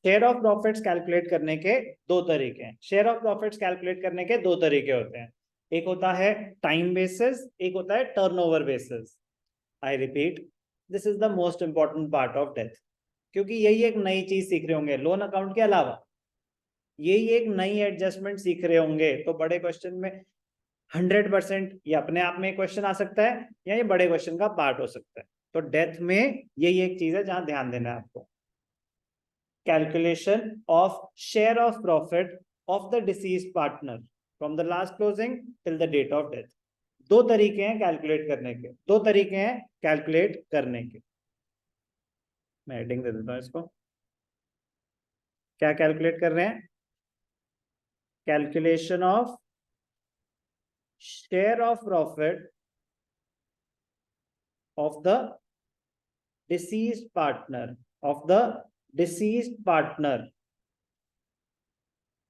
Share of profits calculate करने के दो तरीके हैं। शेयर ऑफ प्रॉफिट्स कैलकुलेट करने के दो तरीके होते हैं, एक होता है टाइम बेसिस, एक होता है turnover basis. I repeat, this is the most important part of death, क्योंकि यही एक नई चीज सीख रहे होंगे लोन अकाउंट के अलावा, यही एक नई एडजस्टमेंट सीख रहे होंगे। तो बड़े क्वेश्चन में 100% ये अपने आप में क्वेश्चन आ सकता है या ये बड़े क्वेश्चन का पार्ट हो सकता है। तो डेथ में यही एक चीज है जहां ध्यान देना है आपको। Calculation of share of profit of the deceased partner from the last closing till the date of death. दो तरीके हैं कैलकुलेट करने के, दो तरीके हैं कैलकुलेट करने के। मैं हेडिंग दे देता हूं इसको। क्या कैलकुलेट कर रहे हैं? Calculation of share of profit of the deceased partner, of the deceased partner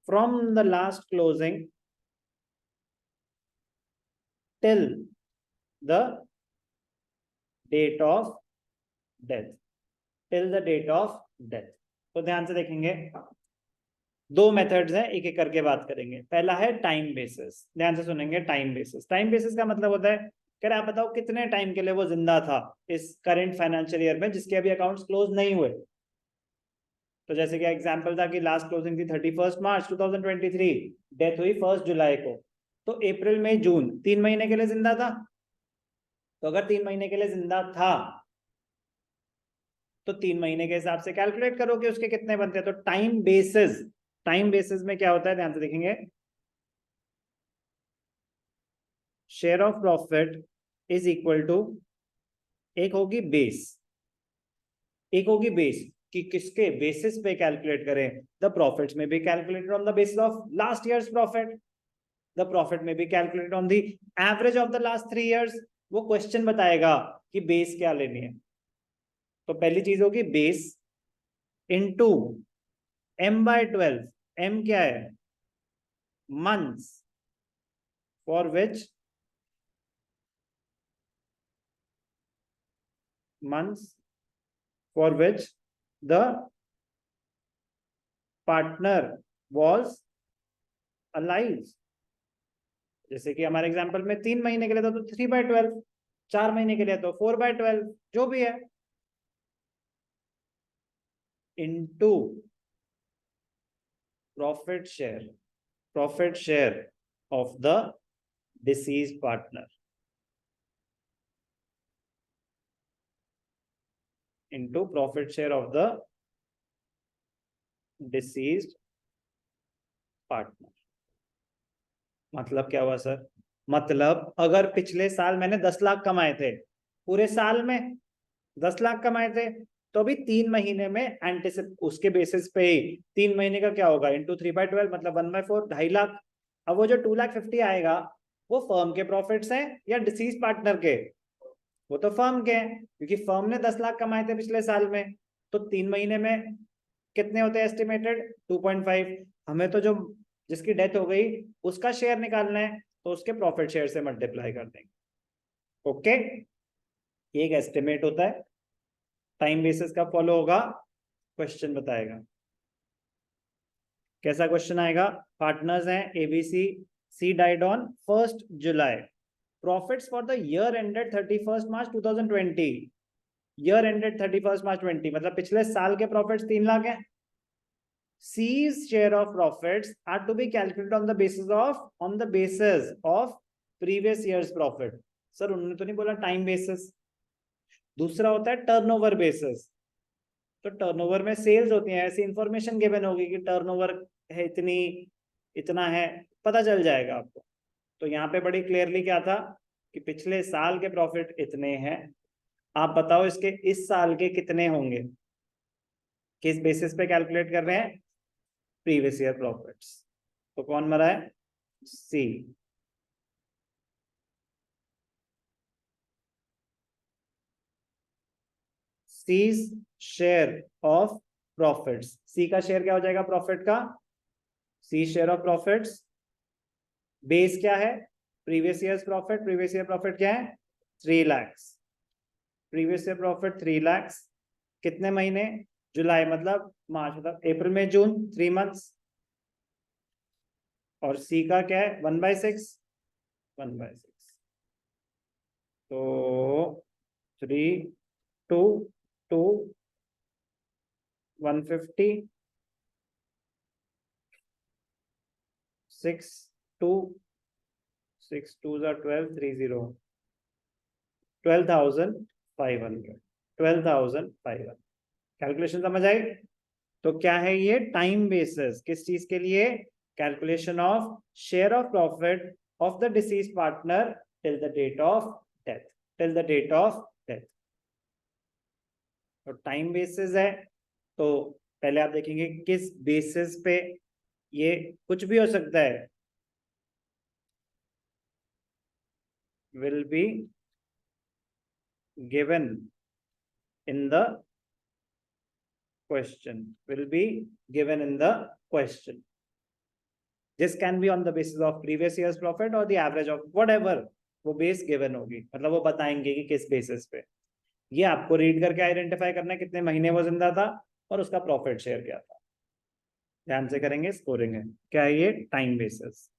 from the last closing till the date of death, till the date of death। तो ध्यान से देखेंगे, दो मेथड्स हैं, एक एक करके बात करेंगे। पहला है टाइम बेसिस, ध्यान से सुनेंगे। टाइम बेसिस, टाइम बेसिस का मतलब होता है कि आप बताओ कितने टाइम के लिए वो जिंदा था इस करंट फाइनेंशियल ईयर में जिसके अभी अकाउंट्स क्लोज नहीं हुए। तो जैसे कि एग्जांपल था कि लास्ट क्लोजिंग थी 31 मार्च 2023, डेथ हुई 1 जुलाई को, तो अप्रैल मई जून 3 महीने के लिए जिंदा था। तो अगर 3 महीने के लिए जिंदा था तो 3 महीने के हिसाब से कैलकुलेट करो कि उसके कितने बनते हैं। तो टाइम बेसिस, टाइम बेसिस में क्या होता है ध्यान से देखेंगे। Share of profit is equal to, एक होगी बेस, एक होगी बेस कि किसके बेसिस पे कैलकुलेट करें। द प्रॉफिट्स में भी calculated on the basis of last years profit, the profit में भी calculated on the average of the last 3 years. वो क्वेश्चन बताएगा कि बेस क्या लेनी है। तो पहली चीज होगी बेस इनटू m/12। m क्या है? Months for which, months for which the partner was alive। जैसे कि हमारे एग्जांपल में 3 महीने के लिए था तो 3/12, 4 महीने के लिए तो 4/12, जो भी है, into profit share, profit share of the deceased partner, into profit share of the deceased partner. मतलब क्या हुआ सर? मतलब अगर पिछले साल मैंने 10 लाख कमाए थे, पूरे साल में 10 लाख कमाए थे, तो अभी 3 महीने में एंटिसिप उसके बेसिस पे ही 3 महीने का क्या होगा इंटू 3/12, मतलब 1/4, 2.5 लाख। अब वो जो 2,50,000 आएगा वो फर्म के प्रॉफिट्स हैं या डिसीज पार्टनर के? वो तो फर्म के हैं, क्योंकि फर्म ने 10 लाख कमाए थे पिछले साल में। तो 3 महीने में कितने होते हैं एस्टिमेटेड? 2.5। हमें तो जो जिसकी डेथ हो गई उसका शेयर निकालना है, तो उसके प्रॉफिट शेयर से मल्टीप्लाई कर देंगे। ओके, एक एस्टिमेट होता है, टाइम बेसिस का फॉलो होगा, क्वेश्चन बताएगा। कैसा क्वेश्चन आएगा? पार्टनर्स हैं ABC, she died on 1 July, profits for the year ended 31 March 2020, year ended 31 मार्च 20, मतलब पिछले साल के प्रॉफिट्स 3 लाख हैं। C's share of profits are to be calculated on the basis of previous year's profit। Sir उन्होंने तो नहीं बोला टाइम बेसिस। दूसरा होता है टर्नओवर बेसिस। तो टर्नओवर में सेल्स होती हैं, ऐसी इंफॉर्मेशन गिवन होगी कि टर्नओवर है इतनी, इतना है, पता चल जाएगा आपको। तो यहाँ पे बड़ी क्लियरली क्या था कि पिछले साल के प्रॉफिट इतने हैं, आप बताओ इसके इस साल के कितने होंगे। किस बेसिस पे कैलकुलेट कर रहे हैं? Previous year profits. तो कौन मरा है? सी। सीज शेयर ऑफ प्रॉफिट्स, सी का शेयर क्या हो जाएगा प्रॉफिट का? C share of profits. Base क्या है? Previous year profit, previous year profit क्या है? 3 lakh. Previous year profit 3 lakh, कितने महीने? जुलाई मतलब मार्च, मतलब अप्रैल में जून 3 मंथ्स। और सी का क्या है 1/6, 1/6। तो 3, 2, 2, 150, 6, 2, 6 2s are 12, 30, 12,500, 12,500। कैलकुलेशन समझ आई? तो क्या है ये टाइम बेसिस, किस चीज के लिए? Calculation of share of profit of the deceased partner till the date of death, till the date of death. तो टाइम बेसिस है, तो पहले आप देखेंगे किस बेसिस पे, ये कुछ भी हो सकता है, will be given in the question, will be given in the question. This can be on the basis of previous years profit और द एवरेज ऑफ व्हाटएवर, वो बेस गिवन होगी, मतलब वो बताएंगे कि किस बेसिस पे। ये आपको रीड करके आइडेंटिफाई करना है कितने महीने वो जिंदा था और उसका प्रॉफिट शेयर क्या था। ध्यान से करेंगे, स्कोरिंग है क्या है ये टाइम बेसिस।